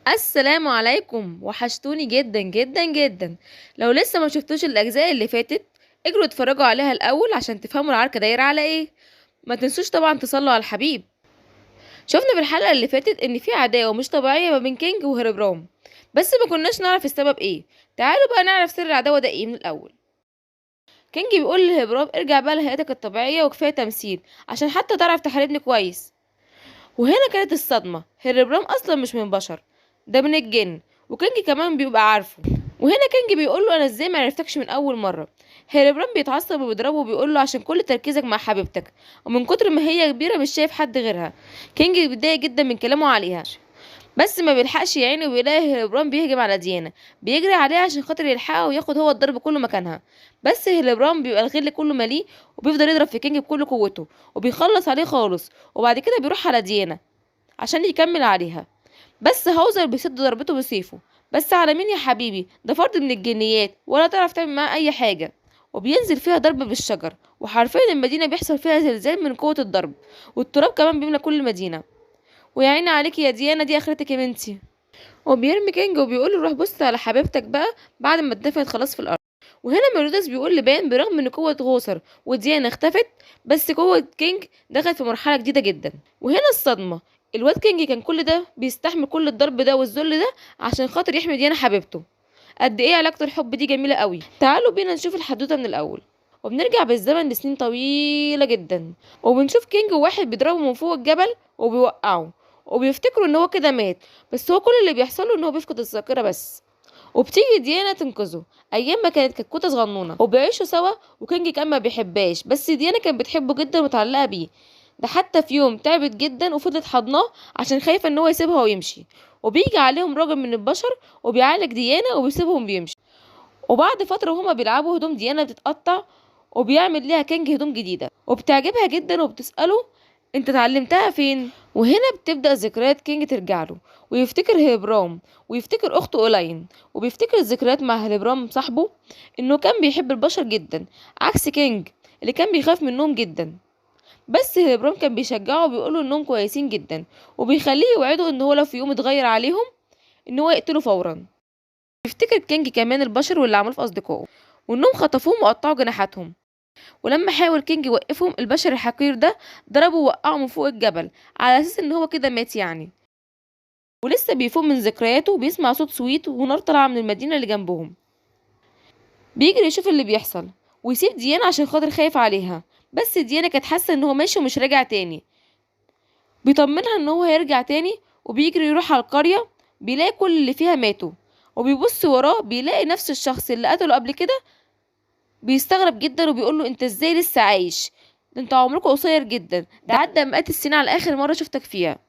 السلام عليكم، وحشتوني جدا جدا جدا. لو لسه ما شفتوش الاجزاء اللي فاتت، اجروا اتفرجوا عليها الاول عشان تفهموا العركه دايره على ايه. ما تنسوش طبعا تصلوا على الحبيب. شفنا في الحلقه اللي فاتت ان في عداوه مش طبيعيه ما بين كينج وهربرام، بس ما كناش نعرف السبب ايه. تعالوا بقى نعرف سر العداوه ده ايه من الاول. كينج بيقول لهربرام ارجع بقى لهيئتك الطبيعيه وكفايه تمثيل عشان حتى تعرف تحاربني كويس. وهنا كانت الصدمة، هيربرام أصلا مش من بشر، ده من الجن. وكينج كمان بيبقى عارفه. وهنا كينج بيقول له أنا إزاي ما عرفتكش من أول مرة. هيربرام بيتعصب وبيضربه وبيقول له عشان كل تركيزك مع حبيبتك، ومن كتر ما هي كبيرة مش شايف حد غيرها. كينج بيتضايق جدا من كلامه عليها، بس ما بيلحقش يعينه وبيلاقي هيلبرام بيهجم على ديانا. بيجري عليها عشان خاطر يلحقها وياخد هو الضرب كله مكانها. بس هيلبرام بيبقى الغل كله مليه، وبيفضل يضرب في كينج بكل قوته وبيخلص عليه خالص. وبعد كده بيروح على ديانا عشان يكمل عليها، بس هاوزر بيسد ضربته بسيفه. بس على مين يا حبيبي؟ ده فرد من الجنيات ولا تعرف تعمل معاه اي حاجه. وبينزل فيها ضرب بالشجر، وحرفيا المدينه بيحصل فيها زلزال من قوه الضرب، والتراب كمان بيملى كل المدينه. ويا عيني عليكي يا ديانا، دي اخرتك يا بنتي. وبيرمي كينج وبيقول له روح بص على حبيبتك بقى بعد ما اتدفنت خلاص في الارض. وهنا ميلوداس بيقول لبان برغم ان قوه غوثر وديانا اختفت، بس قوه كينج دخلت في مرحله جديده جدا. وهنا الصدمه، الواد كينج كان كل ده بيستحمل كل الضرب ده والذل ده عشان خاطر يحمي ديانا حبيبته. قد ايه علاقه الحب دي جميله قوي. تعالوا بينا نشوف الحدوته من الاول. وبنرجع بالزمن لسنين طويله جدا، وبنشوف كينج وواحد بيضربه من فوق الجبل وبيوقعه، وبيفتكروا ان هو كده مات. بس هو كل اللي بيحصل له ان هو بيفقد الذاكره بس. وبتيجي ديانا تنقذه ايام ما كانت كتكوته صغنونه، وبيعيشوا سوا. وكينج كان ما بيحبهاش، بس ديانا كانت بتحبه جدا ومتعلقه بيه. ده حتى في يوم تعبت جدا وفضلت حضناه عشان خايفه ان هو يسيبها ويمشي. وبيجي عليهم راجل من البشر وبيعالج ديانا وبيسيبهم بيمشي. وبعد فتره وهما بيلعبوا هدوم ديانا بتتقطع، وبيعمل ليها كينج هدوم جديده وبتعجبها جدا وبتساله انت اتعلمتها فين. وهنا بتبدأ ذكريات كينج ترجع له، ويفتكر هيبرام، ويفتكر اخته اولاين، وبيفتكر الذكريات مع هيبرام صاحبه، انه كان بيحب البشر جدا عكس كينج اللي كان بيخاف منهم جدا. بس هيبرام كان بيشجعه وبيقوله انهم كويسين جدا، وبيخليه يوعده ان هو لو في يوم اتغير عليهم ان هو يقتله فورا. يفتكر كينج كمان البشر واللي عملوه في اصدقائه، وانهم خطفوهم وقطعوا جناحاتهم. ولما حاول كينج يوقفهم، البشر الحقير ده ضربه ووقعه من فوق الجبل على اساس ان هو كده مات يعني. ولسه بيفوق من ذكرياته وبيسمع صوت سويت ونار طالعه من المدينه اللي جنبهم. بيجري يشوف اللي بيحصل ويسيب ديانا عشان خاطر خايف عليها. بس ديانا كانت حاسه ان هو ماشي ومش راجع تاني. بيطمنها ان هو هيرجع تاني، وبيجري يروح على القريه. بيلاقي كل اللي فيها ماتوا، وبيبص وراه بيلاقي نفس الشخص اللي قتله قبل كده. بيستغرب جدا وبيقول له انت ازاي لسه عايش؟ ده انت عمرك قصير جدا، ده عدى مئات السنين على اخر مره شفتك فيها.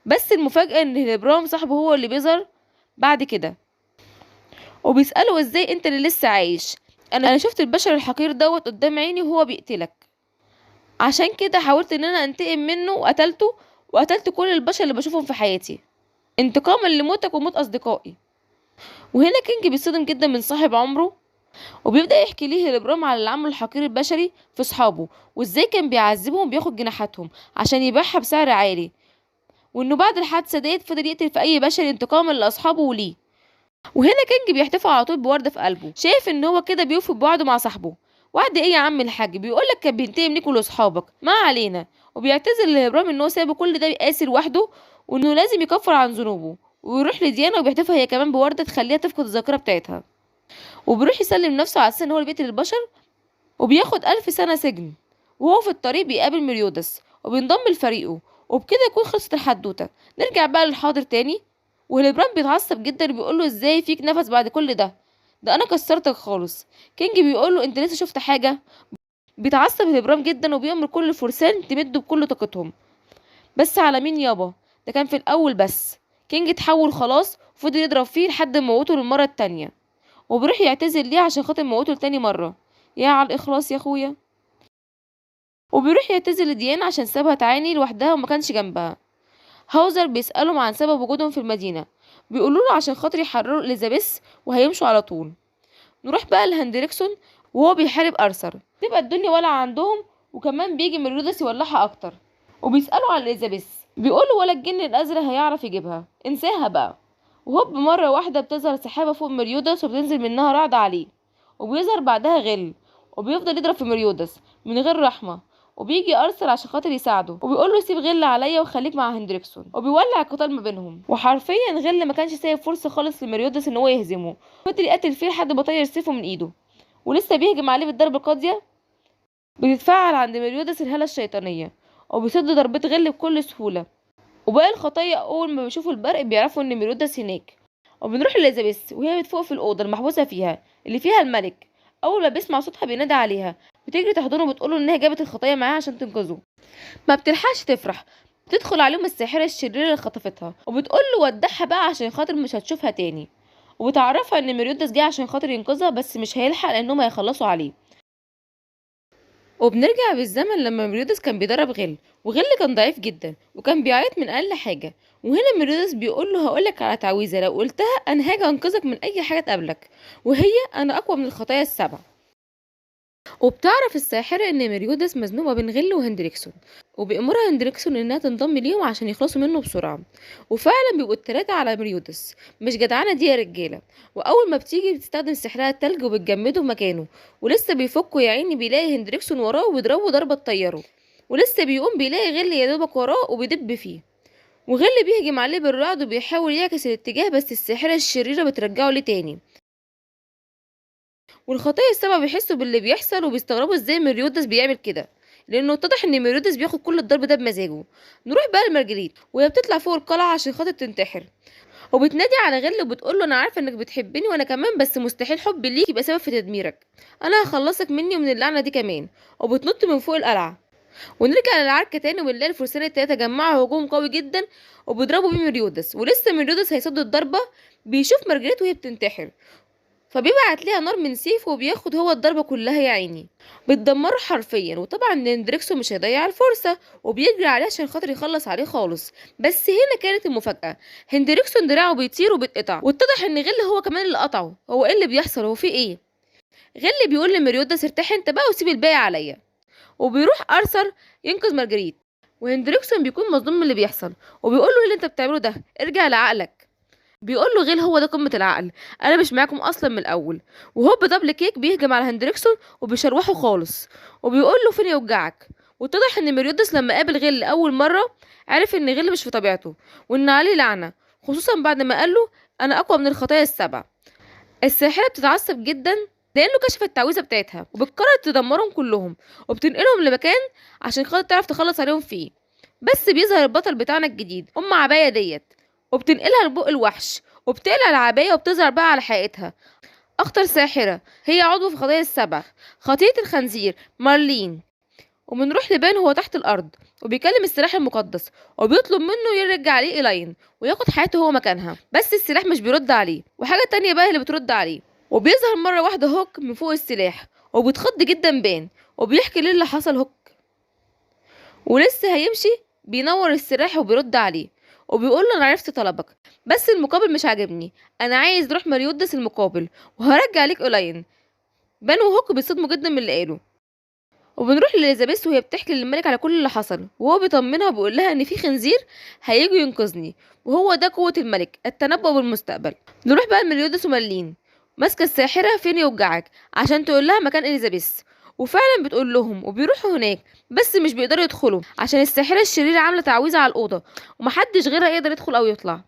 بس المفاجاه ان هيبرام صاحبه هو اللي بيظهر بعد كده، وبيساله ازاي انت اللي لسه عايش؟ انا شفت البشر الحقير دوت قدام عيني وهو بيقتلك، عشان كده حاولت ان انا انتقم منه وقتلته، وقتلت كل البشر اللي بشوفهم في حياتي انتقاما لموتك وموت اصدقائي. وهنا كينج بيصدم جدا من صاحب عمره، وبيبدأ يحكي ليه هيلبرام على اللي عمله الحقير البشري في صحابه، وازاي كان بيعذبهم وبياخد جناحاتهم عشان يبيعها بسعر عالي. وانه بعد الحادثة ديت فضل يقتل في اي بشري انتقاما لاصحابه وليه. وهنا كينج بيحتفل على طول بوردة في قلبه، شايف ان هو كده بيوفي بوعده مع صاحبه. وعد ايه يا عم الحاج؟ بيقولك كان بينتقم ليك ولاصحابك، ما علينا. وبيعتذر لهيبرام ان هو ساب كل ده يقاسي لوحده، وانه لازم يكفر عن ذنوبه. ويروح لديانا وبيحتفل هي كمان بوردة تخليها تفقد الذاكرة بتاعتها. وبيروح يسلم نفسه على اساس ان هو اللي بيقتل البشر، وبياخد 1000 سنة سجن. وهو في الطريق بيقابل ميريودس وبينضم لفريقه. وبكده يكون خلصت الحدوتة. نرجع بقى للحاضر تاني. وهيلبرام بيتعصب جدا وبيقوله ازاي فيك نفس بعد كل ده؟ ده انا كسرتك خالص. كينج بيقوله انت لسه شفت حاجة؟ بيتعصب هيلبرام جدا وبيأمر كل الفرسان تمدوا بكل طاقتهم. بس على مين يابا؟ ده كان في الاول بس. كينج اتحول خلاص وفضل يضرب فيه لحد ما موته للمرة التانية. وبيروح يعتذر ليه عشان خاطر موته لتاني مرة. يا على الإخلاص يا أخويا. وبيروح يعتذر لديانا عشان سابها تعاني لوحدها وما كانش جنبها. هاوزر بيسألهم عن سبب وجودهم في المدينة، بيقولوا له عشان خاطر يحرروا إليزابيث وهيمشوا على طول. نروح بقى لهندريكسون وهو بيحارب أرثر. تبقى الدنيا ولع عندهم، وكمان بيجي ميرودس يولعها أكتر. وبيسألوا عن إليزابيث، بيقوله ولا الجن الازرق هيعرف يجيبها، انساها بقى. وهوب مرة واحدة بتظهر سحابة فوق مريودس وبتنزل منها رعد عليه، وبيظهر بعدها غل، وبيفضل يضرب في مريودس من غير رحمة. وبيجي ارثر عشان خاطر يساعده، وبيقول له سيب غل عليا وخليك مع هندريكسون، وبيولع القتال ما بينهم. وحرفيا غل ما كانش سايب فرصة خالص لمريودس ان هو يهزمه، فضل يقتل فيه لحد ما طير سيفه من ايده، ولسه بيهجم عليه بالضربة القاضية. بتتفعل عند مريودس الهالة الشيطانية، وبيصد ضربات غل بكل سهولة. وباقي الخطايا اول ما بيشوفوا البرق بيعرفوا ان ميرودس هناك. وبنروح لإليزابيث وهي بتفوق في الأوضة المحبوسة فيها اللي فيها الملك. أول ما بيسمع صوتها بينادي عليها، بتجري تحضنه وبتقوله إنها جابت الخطايا معاها عشان تنقذه. ما بتلحقش تفرح، بتدخل عليهم الساحرة الشريرة اللي خطفتها وبتقوله ودعها بقى عشان خاطر مش هتشوفها تاني. وبتعرفها إن ميرودس جه عشان خاطر ينقذها بس مش هيلحق لأنهم هيخلصوا عليه. وبنرجع بالزمن لما ميريودس كان بيدرب غل، وغل كان ضعيف جدا وكان بيعيط من اقل حاجه. وهنا ميريودس بيقول له هقولك على تعويذه لو قلتها انا هاجي انقذك من اي حاجه تقابلك، وهي انا اقوى من الخطايا السبع. وبتعرف الساحرة ان ميريودس مزنوقة بين غل وهندريكسون، وبيأمرها هندريكسون انها تنضم ليهم عشان يخلصوا منه بسرعة. وفعلا بيبقوا التلاتة على ميريودس. مش جدعانة دي يا رجالة. واول ما بتيجي بتستخدم سحرها التلج وبتجمده في مكانه، ولسه بيفكوا يا عيني بيلاقي هندريكسون وراه وبيضربه ضربة تطيره. ولسه بيقوم بيلاقي غل يا دوبك وراه وبيدب فيه، وغل بيهجم عليه بالرعد وبيحاول يعكس الاتجاه بس الساحرة الشريرة بترجعه ليه تاني. والخطايا السبع بيحسوا باللي بيحصل وبيستغربوا ازاي ميريودس بيعمل كده، لانه اتضح ان ميريودس بياخد كل الضرب ده بمزاجه. نروح بقى لمارجريت وهي بتطلع فوق القلعه عشان خاطر تنتحر، وبتنادي على غل وبتقول له انا عارفه انك بتحبني وانا كمان، بس مستحيل حبي ليك يبقى سبب في تدميرك. انا هخلصك مني ومن اللعنه دي كمان. وبتنط من فوق القلعه. ونرجع للعركه تاني وبنلاقي الفرسان التلاته جمعوا هجوم قوي جدا وبيضربوا بيه ميريودس، ولسه ميريودس هيصد الضربه بيشوف مارجريت وهي بتنتحر، فبيبعت ليها نار من سيفه وبياخد هو الضربة كلها يا عيني، بتدمره حرفيا. وطبعا هندريكسو مش هيضيع الفرصة وبيجري عليه عشان خاطر يخلص عليه خالص. بس هنا كانت المفاجأة، هندريكسون دراعه بيطير وبيتقطع، واتضح ان غل هو كمان اللي قطعه. هو ايه اللي بيحصل؟ هو في ايه؟ غل بيقول لمريودس ارتاح انت بقى وسيب الباقي عليا. وبيروح ارثر ينقذ مارجريت، وهندريكسون بيكون مصدوم من اللي بيحصل وبيقول له ايه اللي انت بتعمله ده؟ ارجع لعقلك. بيقول له غيل هو ده قمة العقل، انا مش معاكم اصلا من الاول. وهوب دبل كيك بيهجم على هندريكسون وبيشروحه خالص، وبيقول له فين يوجعك. واتضح ان ميريودس لما قابل غيل لاول مرة عرف ان غيل مش في طبيعته وان عليه لعنة، خصوصا بعد ما قال له انا اقوى من الخطايا السبع. الساحرة بتتعصب جدا لانه كشف التعويذة بتاعتها وبتقرر تدمرهم كلهم وبتنقلهم لمكان عشان خاطر تعرف تخلص عليهم فيه. بس بيظهر البطل بتاعنا الجديد عباية ديت، وبتنقلها لبق الوحش وبتقلع العباية وبتظهر بقى على حقيقتها. اخطر ساحرة هي عضو في خطايا السبع، خطية الخنزير مارلين. وبنروح لبان هو تحت الارض وبيكلم السلاح المقدس وبيطلب منه يرجع عليه إيلاين وياخد حياته هو مكانها، بس السلاح مش بيرد عليه. وحاجة تانية بقى اللي بترد عليه، وبيظهر مرة واحدة هوك من فوق السلاح وبيتخض جدا بان وبيحكي ليه اللي حصل. هوك ولسه هيمشي بينور السلاح وبيرد عليه وبيقول له انا عرفت طلبك بس المقابل مش عاجبني، انا عايز روح مريودس المقابل وهرجع ليك قليل. بان وهوك بيصدموا جدا من اللي قاله. وبنروح لإليزابيث وهي بتحكي للملك على كل اللي حصل، وهو بيطمنها وبيقول لها ان في خنزير هيجي ينقذني وهو ده قوة الملك التنبؤ بالمستقبل. نروح بقى لمريودس ومارلين ماسكة الساحرة فين يوجعك عشان تقول لها مكان إليزابيث، وفعلا بتقول لهم وبيروحوا هناك بس مش بيقدروا يدخلوا عشان الساحرة الشريرة عاملة تعويذة على الأوضة ومحدش غيرها يقدر يدخل أو يطلع.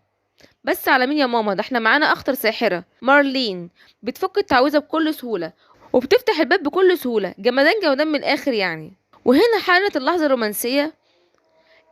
بس على مين يا ماما؟ ده احنا معانا أخطر ساحرة مارلين، بتفك التعويذة بكل سهولة وبتفتح الباب بكل سهولة، جمدان جمدان من الآخر يعني. وهنا حانت اللحظة الرومانسية.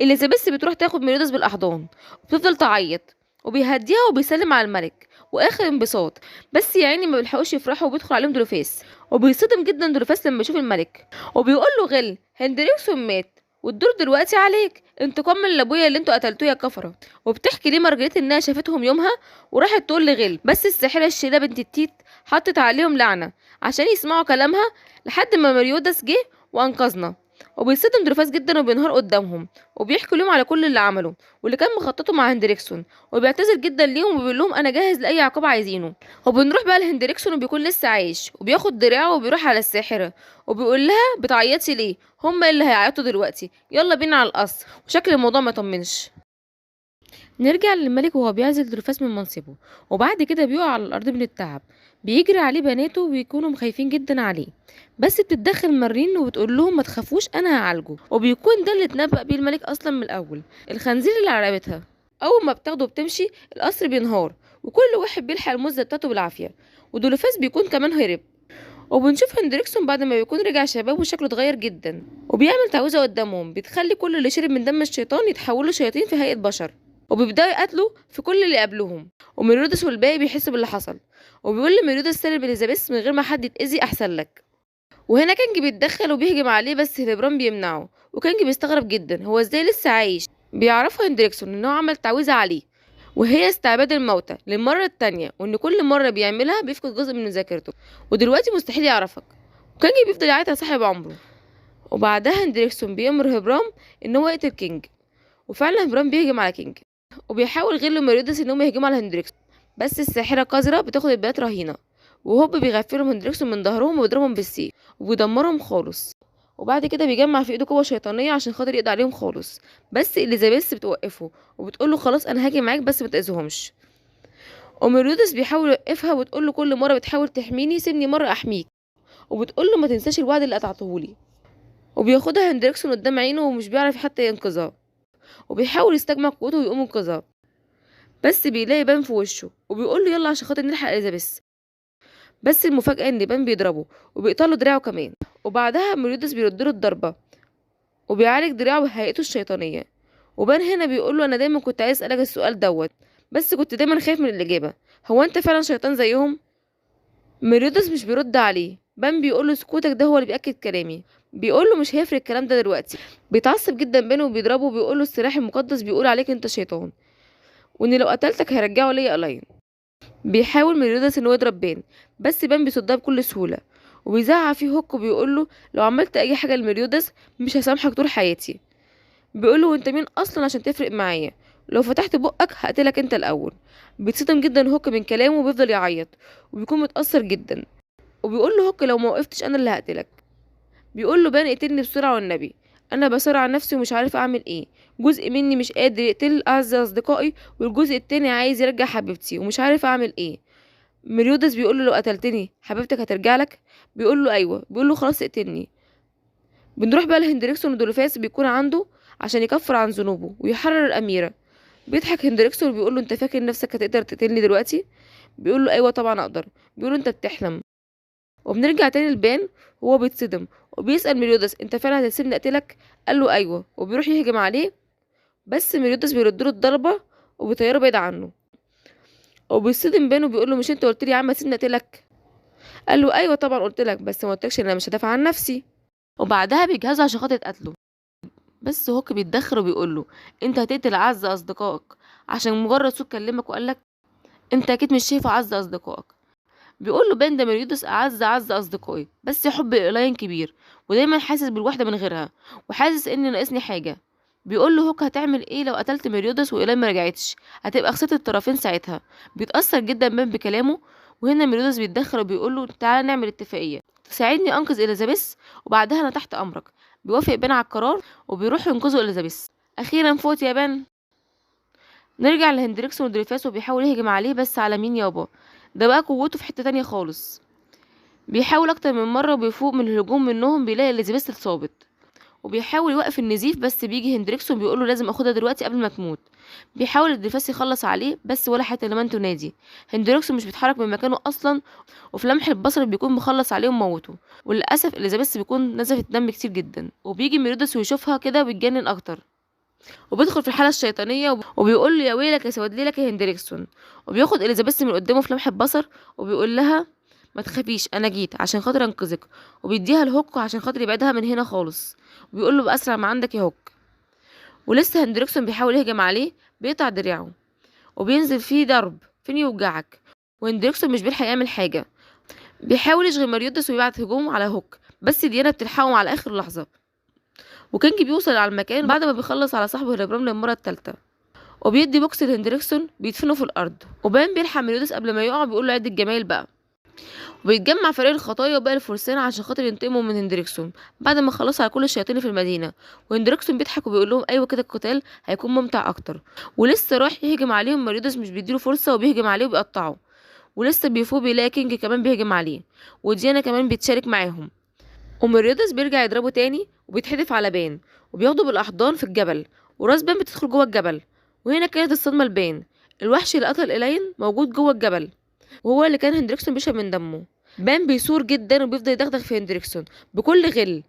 إليزابيث بتروح تاخد ميريدس بالأحضان وبتفضل تعيط وبيهديها وبيسلم على الملك واخر انبساط. بس يا عيني ما بيلحقوش يفرحوا وبيدخل عليهم دولوفاس وبيصدم جدا دولوفاس لما يشوف الملك وبيقول له غل هندريكسون مات والدور دلوقتي عليك انتقام من ابويا اللي انتوا قتلتوه يا كفره. وبتحكي ليه مارجريت انها شافتهم يومها وراحت تقول لغل، بس الساحره الشريره بنت التيت حطت عليهم لعنه عشان يسمعوا كلامها لحد ما مريودس جه وانقذنا. وبيتصدم دروفاس جدا وبينهار قدامهم، وبيحكي لهم على كل اللي عمله واللي كان مخططه مع هندريكسون، وبيعتذر جدا ليهم وبيقول لهم انا جاهز لاي عقاب عايزينه. وبنروح بقى لهندريكسون وبيكون لسه عايش، وبياخد دراعه وبيروح على الساحره وبيقول لها بتعيطي ليه؟ هما اللي هيعيطوا دلوقتي، يلا بينا على القصر. وشكل الموضوع ما يطمنش. نرجع للملك وهو بيعزل دروفاس من منصبه، وبعد كده بيقع على الارض من التعب. بيجري عليه بناته وبيكونوا خايفين جدا عليه، بس بتتدخل مارين وبتقول لهم ما تخافوش انا هعالجه. وبيكون ده اللي اتنبأ بيه الملك اصلا من الاول، الخنزير اللي على رقبتها. اول ما بتاخده وبتمشي القصر بينهار، وكل واحد بيلحق المزه بتاعته بالعافيه، ودولوفاس بيكون كمان هرب. وبنشوف هندريكسون بعد ما بيكون رجع شباب وشكله اتغير جدا، وبيعمل تعويذه قدامهم بتخلي كل اللي شرب من دم الشيطان يتحولوا شياطين في هيئه بشر، وبيبداوا يقتلوا في كل اللي قابلوهم. وميرودس والباقي بيحسوا باللي حصل، وبيقول لميرودس سلم اليزابيث من غير ما حد يتأذي احسن لك. وهنا كانج بيتدخل وبيهجم عليه بس هيلبران بيمنعه، وكانج بيستغرب جدا هو ازاي لسه عايش. بيعرفوا هندريكسون ان هو عمل تعويذه عليه، وهي استعباد الموتى للمره التانية، وان كل مره بيعملها بيفقد جزء من ذاكرته، ودلوقتي مستحيل يعرفك. وكانج بيفضل يعيط على صاحب عمره. وبعدها هندريكسون بيأمر هبرام ان هو يقتل كينج، وفعلا هبرام بيهجم على كينج، وبيحاول غير ميريدس ان هم يهجموا على هندريكسون، بس الساحره قذره بتاخد البنات رهينه، وهوب بيغفلهم هندريكسون من ظهرهم وبيضربهم بالسيف وبيدمرهم خالص. وبعد كده بيجمع في ايده قوه شيطانيه عشان خاطر يقضي عليهم خالص، بس اليزابيث بتوقفه وبتقول له خلاص انا هاجي معاك بس ما تاذيهمش. وميريدس بيحاول يوقفها وتقول له كل مره بتحاول تحميني سيبني مره احميك، وبتقول له ما تنساش الوعد اللي قطعتهولي. وبياخدها هندريكسون قدام عينه ومش بيعرف حتى ينقذها، وبيحاول يستجمع قوته ويقوم ينقذها، بس بيلاقي بان في وشه وبيقول له يلا عشان خاطر نلحق اليزابيث. بس المفاجاه ان بان بيضربه وبيقطع له دراعه كمان، وبعدها ميريدس بيرد له الضربه وبيعالج دراعه بهيئته الشيطانيه. وبان هنا بيقول له انا دايما كنت عايز اسالك السؤال دوت، بس كنت دايما خايف من الاجابه، هو انت فعلا شيطان زيهم؟ ميريدس مش بيرد عليه. بان بيقول له سكوتك ده هو اللي بيأكد كلامي. بيقول له مش هيفرق الكلام ده دلوقتي. بيتعصب جدا بانه وبيضربه وبيقول له السلاح المقدس بيقول عليك انت شيطان، وان لو قتلتك هيرجعه ليا الاين. بيحاول ميريدس ان هو يضرب بان، بس بان بيصدها بكل سهوله، وبيزعق فيه هوك وبيقول له لو عملت اي حاجه لميريدس مش هسامحك طول حياتي. بيقول له انت مين اصلا عشان تفرق معايا؟ لو فتحت بقك هقتلك انت الاول. بيتصدم جدا هوك من كلامه وبيفضل يعيط وبيكون متاثر جدا، وبيقول له هوك لو ما وقفتش انا اللي هقتلك. بيقول له بان اقتلني بسرعه والنبي، انا بصارع نفسي ومش عارف اعمل ايه، جزء مني مش قادر يقتل اعز اصدقائي والجزء التاني عايز يرجع حبيبتي ومش عارف اعمل ايه. ميريودس بيقول له لو قتلتني حبيبتك هترجع لك؟ بيقول له ايوه. بيقول له خلاص اقتلني. بنروح بقى لهندريكسون ودولوفاس بيكون عنده عشان يكفر عن ذنوبه ويحرر الاميره. بيضحك هندريكسون وبيقول له انت فاكر نفسك هتقدر تقتلني دلوقتي؟ بيقول له ايوه طبعا اقدر. بيقول له انت بتحلم. وبنرجع تاني لبان وهو بيتصدم وبيسأل ميريودس انت فعلا هتسيبني اقتلك؟ قال له ايوه، وبيروح يهجم عليه، بس ميريودس بيردله الضربه وبيطيره بعيد عنه. وبيصطدم بان وبيقول له مش انت قلت لي يا عم سيبني اقتلك؟ قال له ايوه طبعا قلت لك، بس ما قلتلكش ان انا مش هدافع عن نفسي. وبعدها بيجهزوا عشان خاطر يتقتلوا، بس هوك بيتدخل وبيقول له انت هتقتل اعز اصدقائك عشان مجرد صوت كلمك وقال لك؟ انت اكيد مش شايف اعز اصدقائك. بيقول له بان ده ميريودس اعز اصدقائي، بس حب الايلاين كبير ودايما حاسس بالوحده من غيرها، وحاسس ان ناقصني حاجه. بيقول له هوك هتعمل ايه لو قتلت ميريودس وايلاين ما رجعتش؟ هتبقى خسرت الطرفين ساعتها. بيتاثر جدا بان بكلامه، وهنا ميريودس بيتدخل وبيقول له تعالى نعمل اتفاقيه تساعدني انقذ اليزابيث وبعدها انا تحت امرك. بيوافق بان على القرار وبيروح ينقذوا اليزابيث. اخيرا فوت يا بان. نرجع لهندريكسون ودريفاس وبيحاول يهجم عليه، بس على مين يابا؟ ده بقى قوته في حتة تانية خالص. بيحاول اكتر من مرة وبيفوق من الهجوم منهم، بيلاقي اليزابيث اتصابت وبيحاول يوقف النزيف، بس بيجي هندريكسون بيقوله لازم اخدها دلوقتي قبل ما تموت. بيحاول دريفاس يخلص عليه بس ولا حتى لما تنادي. هندريكسون مش بيتحرك من مكانه اصلا، وفي لمح البصر بيكون مخلص عليه وموته. وللاسف اليزابيث بيكون نزفت دم كتير جدا، وبيجي ميريدس ويشوفها كده وبيتجنن اكتر، وبيدخل في الحاله الشيطانيه وبيقول له يا ويلك يا سواد ليلك يا هندريكسون. وبياخد اليزابيث من قدامه في لمح البصر وبيقول لها ما تخافيش انا جيت عشان خاطر انقذك، وبيديها الهوك عشان خاطر يبعدها من هنا خالص، وبيقول له باسرع ما عندك يا هوك. ولسه هندريكسون بيحاول يهجم عليه، بيقطع دراعه وبينزل فيه ضرب فين يوجعك، وهندريكسون مش بيلحق يعمل حاجه. بيحاول يشغل ماريوتس ويبعت هجوم على هوك، بس ديانا بتلحقهم على اخر لحظه. وكينج بيوصل على المكان بعد ما بيخلص على صاحبه هيلبرام للمره الثالثه، وبيدي بوكس لهندريكسون بيدفنه في الارض، وبان بيلحق ميليودس قبل ما يقع بيقول له عد الجمايل بقى. وبيتجمع فريق الخطايا وباقي الفرسان عشان خاطر ينتقموا من هندريكسون بعد ما خلصوا على كل الشياطين في المدينه. وهندريكسون بيضحك وبيقول لهم ايوه كده القتال هيكون ممتع اكتر. ولسه رايح يهجم عليهم ميليودس مش بيديله فرصه وبيهجم عليه وبيقطعه. ولسه بيفوق بيلاقي كينج كمان بيهجم عليه، وديانا كمان بتشارك معاهم. وميريودس بيرجع يضربه تاني وبيتحدف على بان وبياخده بالاحضان في الجبل، وراس بان بتدخل جوه الجبل. وهنا كانت الصدمه لبان، الوحش اللي قتل إيلاين موجود جوه الجبل، وهو اللي كان هندريكسون بيشرب من دمه. بان بيثور جدا وبيفضل يدغدغ في هندريكسون بكل غل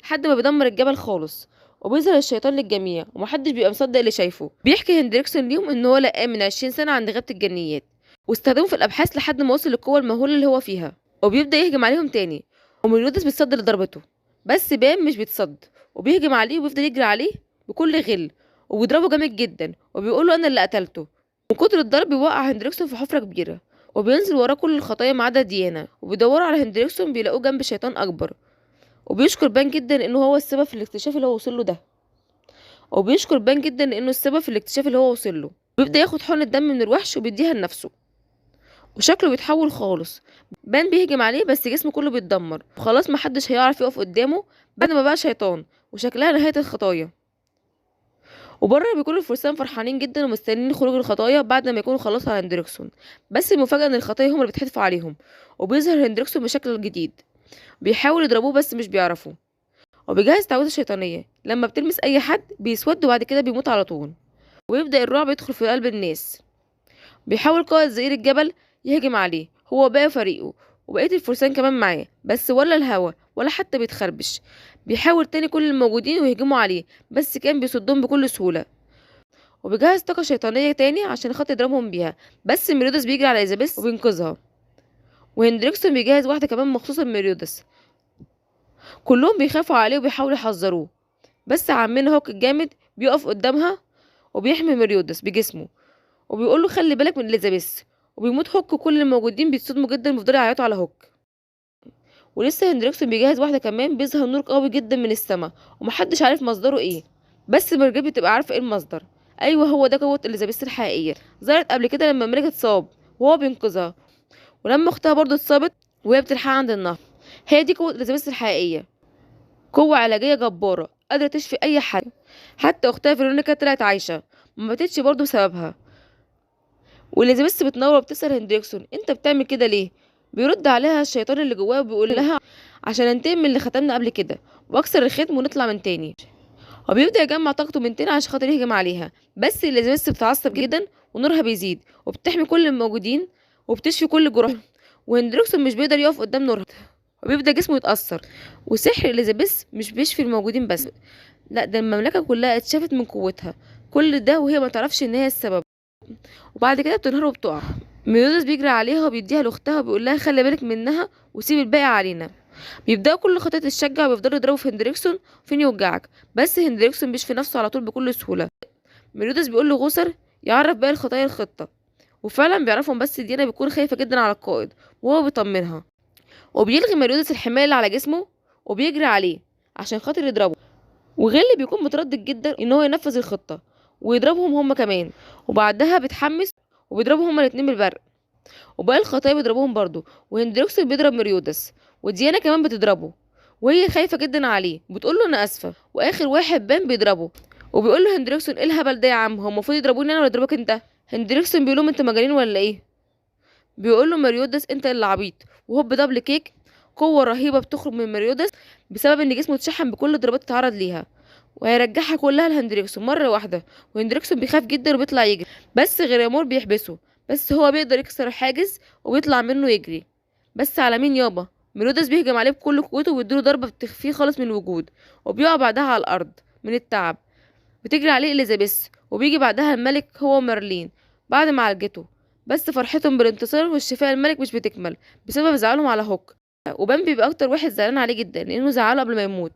لحد ما بيدمر الجبل خالص، وبيظهر الشيطان للجميع ومحدش بيبقى مصدق اللي شايفه. بيحكي هندريكسون ليهم ان هو لقاه من 20 سنه عند غابه الجنيات، واستخدمه في الابحاث لحد ما وصل للقوه المهوله اللي هو فيها، وبيبدا يهجم عليهم تاني. وميليودس بيتصد لضربته، بس بان مش بيتصد وبيهجم عليه وبيفضل يجري عليه بكل غل وبيضربه جامد جدا وبيقول له انا اللي قتلته. من كتر الضرب بيوقع هندريكسون في حفره كبيره، وبينزل وراه كل الخطايا ما عدا ديانا، وبيدوروا على هندريكسون بيلاقوه جنب شيطان اكبر. وبيشكر بان جدا انه هو السبب في الاكتشاف اللي هو وصل له ده، وبيشكر بان جدا لانه السبب في الاكتشاف اللي هو وصل له. بيبدا ياخد حقن الدم من الوحش وبيديها لنفسه، وشكله بيتحول خالص. بان بيهجم عليه بس جسمه كله بيتدمر وخلاص محدش هيعرف يقف قدامه بعد ما بقى شيطان، وشكلها نهاية الخطايا. وبره بيكونوا الفرسان فرحانين جدا ومستنيين خروج الخطايا بعد ما يكونوا خلصوا على هندريكسون، بس المفاجأة ان الخطايا هم اللي بيتحدفوا عليهم، وبيظهر هندريكسون بشكل جديد. بيحاول يضربوه بس مش بيعرفوا، وبيجهز تعويذة شيطانية لما بتلمس اي حد بيسود وبعد كده بيموت على طول. ويبدأ الرعب يدخل في قلب الناس. بيحاول قائد زئير الجبل يهجم عليه هو وباقي فريقه وبقية الفرسان كمان معاه، بس ولا الهوا ولا حتى بيتخربش. بيحاول تاني كل الموجودين ويهجموا عليه بس كان بيصدهم بكل سهولة. وبيجهز طاقة شيطانية تاني عشان خاطر يضربهم بيها، بس ميريودس بيجري على إيزابيث وبينقذها. وهندريكسون بيجهز واحدة كمان مخصوصة لميريودس. كلهم بيخافوا عليه وبيحاولوا يحذروه، بس عمنا هوك الجامد بيقف قدامها وبيحمي ميريودس بجسمه، وبيقول له خلي بالك من إليزابيث. وبيموت هوك وكل الموجودين بيتصدموا جدا وبيفضلوا يعيطوا على هوك. ولسه هندريكسون بيجهز واحده كمان بيظهر نور قوي جدا من السماء ومحدش عارف مصدره ايه، بس مارجريت بتبقى عارفه ايه المصدر. ايوه هو ده قوه اليزابيث الحقيقيه، ظهرت قبل كده لما الملك اتصاب وهو بينقذها، ولما اختها برضه اتصابت وهي بتلحقها عند النهر. هي دي قوه اليزابيث الحقيقيه، قوه علاجيه جباره قادره تشفي اي حد. حتى اختها فيرونيكا طلعت عايشه ما ماتتش برضه بسببها. واليزابيث بتنور وبتسأل هندريكسون انت بتعمل كده ليه؟ بيرد عليها الشيطان اللي جواه وبيقول لها عشان انتقم من اللي ختمنا قبل كده واكسر الختم ونطلع من تاني. وبيبدأ يجمع طاقته من تاني عشان خاطر يهجم عليها، بس اليزابيث بتتعصب جدا ونورها بيزيد وبتحمي كل الموجودين وبتشفي كل جروح. وهندريكسون مش بيقدر يقف قدام نورها وبيبدأ جسمه يتأثر. وسحر اليزابيث مش بيشفي الموجودين بس، لا ده المملكة كلها اتشافت من قوتها، كل ده وهي ما تعرفش ان هي السبب. وبعد كده بتنهار وبتقع. ميلودس بيجري عليها وبيديها لاختها وبيقول لها خلي بالك منها وسيب الباقي علينا. بيبداوا كل خطوه تتشجع وبيفضلوا يضربوا في هندريكسون فين يوجعك، بس هندريكسون بيشفي نفسه على طول بكل سهوله. ميلودس بيقول له غوسر يعرف باقي الخطايا الخطه، وفعلا بيعرفهم، بس ديانا بتكون خايفه جدا على القائد وهو بيطمنها. وبيلغي ميلودس الحمايه اللي على جسمه وبيجري عليه عشان خاطر يضربه. وغل بيكون متردد جدا ان هو ينفذ الخطه ويضربهم هما كمان، وبعدها بيتحمس وبيضربهم هما الاتنين بالبرق. وباقي الخطايا بيضربوهم برضو، وهندريكسون بيضرب ميريودس، وديانا كمان بتضربه وهي خايفه جدا عليه وبتقول له انا اسفه. واخر واحد بان بيضربه وبيقول له هندريكسون ايه الهبل ده يا عم، هو المفروض يضربوني انا ولا يضربوك انت؟ هندريكسون بيقول لهم انتوا مجانين ولا ايه؟ بيقول له ميريودس انت اللي عبيط. وهوب دبل كيك، قوه رهيبه بتخرج من ميريودس بسبب ان جسمه اتشحن بكل الضربات اللي اتعرض ليها، وهيرجعها كلها لهندريكسون مره واحده. وهندريكسون بيخاف جدا وبيطلع يجري، بس غريمور بيحبسه، بس هو بيقدر يكسر الحاجز وبيطلع منه يجري. بس على مين يابا؟ ميلودس بيهجم عليه بكل قوته ويديله ضربه بتخفيه خالص من الوجود، وبيقع بعدها على الارض من التعب. بتجري عليه اليزابيث، وبيجي بعدها الملك هو ومارلين بعد ما عالجته، بس فرحتهم بالانتصار والشفاء الملك مش بتكمل بسبب زعلهم على هوك. وبان بيبقى اكتر واحد زعلان عليه جدا لانه زعله قبل ما يموت.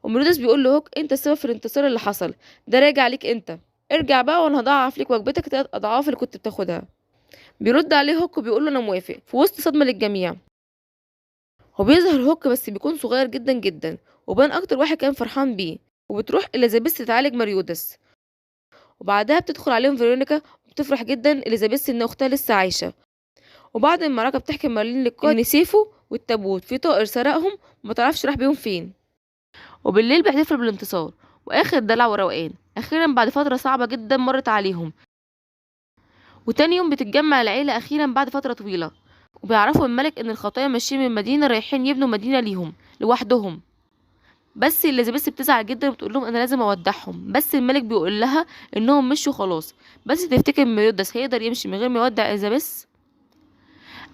وميلودس بيقول له هوك انت السبب في الانتصار اللي حصل ده، راجع عليك انت، ارجع بقى وانا هضاعف لك وجبتك 3 اضعاف اللي كنت بتاخدها. بيرد عليه هوك وبيقول له انا موافق في وسط صدمه للجميع. وبيظهر هوك بس بيكون صغير جدا جدا، وبان اكتر واحد كان فرحان بيه. وبتروح إليزابيث تعالج مريودس، وبعدها بتدخل عليهم فيرونيكا وبتفرح جدا إليزابيث إن أختها لسه عايشة. وبعد المعركة بتحكي مارلين للقائد إن سيفو والتابوت في طائر سرقهم ومتعرفش راح بيهم فين. وبالليل بيحتفلوا بالانتصار وآخر دلع وروقان. أخيرا بعد فترة صعبة جدا مرت عليهم، وتاني يوم بتتجمع العيلة أخيرا بعد فترة طويلة، وبيعرفوا الملك إن الخطايا ماشيين من المدينة رايحين يبنوا مدينة ليهم لوحدهم. بس اليزابيث بتزعل جدا وبتقول لهم انا لازم اودعهم، بس الملك بيقول لها انهم مشوا خلاص. بس تفتكر ميريودس هيقدر يمشي من غير ما يودع اليزابيث؟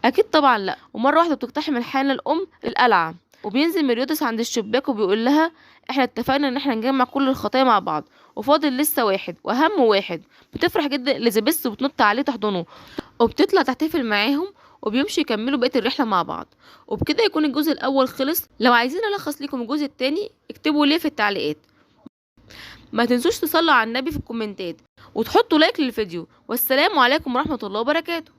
اكيد طبعا لا. ومره واحده بتقتحم الحانه الام القلعه، وبينزل ميريودس عند الشباك وبيقول لها احنا اتفقنا ان احنا نجمع كل الخطايا مع بعض وفاضل لسه واحد واهم واحد. بتفرح جدا اليزابيث وبتنط عليه تحضنه وبتطلع تحتفل معاهم، وبيمشوا يكملوا بقية الرحلة مع بعض. وبكده يكون الجزء الأول خلص. لو عايزين ألخص لكم الجزء التاني اكتبوا ليه في التعليقات. ما تنسوش تصلوا على النبي في الكومنتات وتحطوا لايك للفيديو. والسلام عليكم ورحمة الله وبركاته.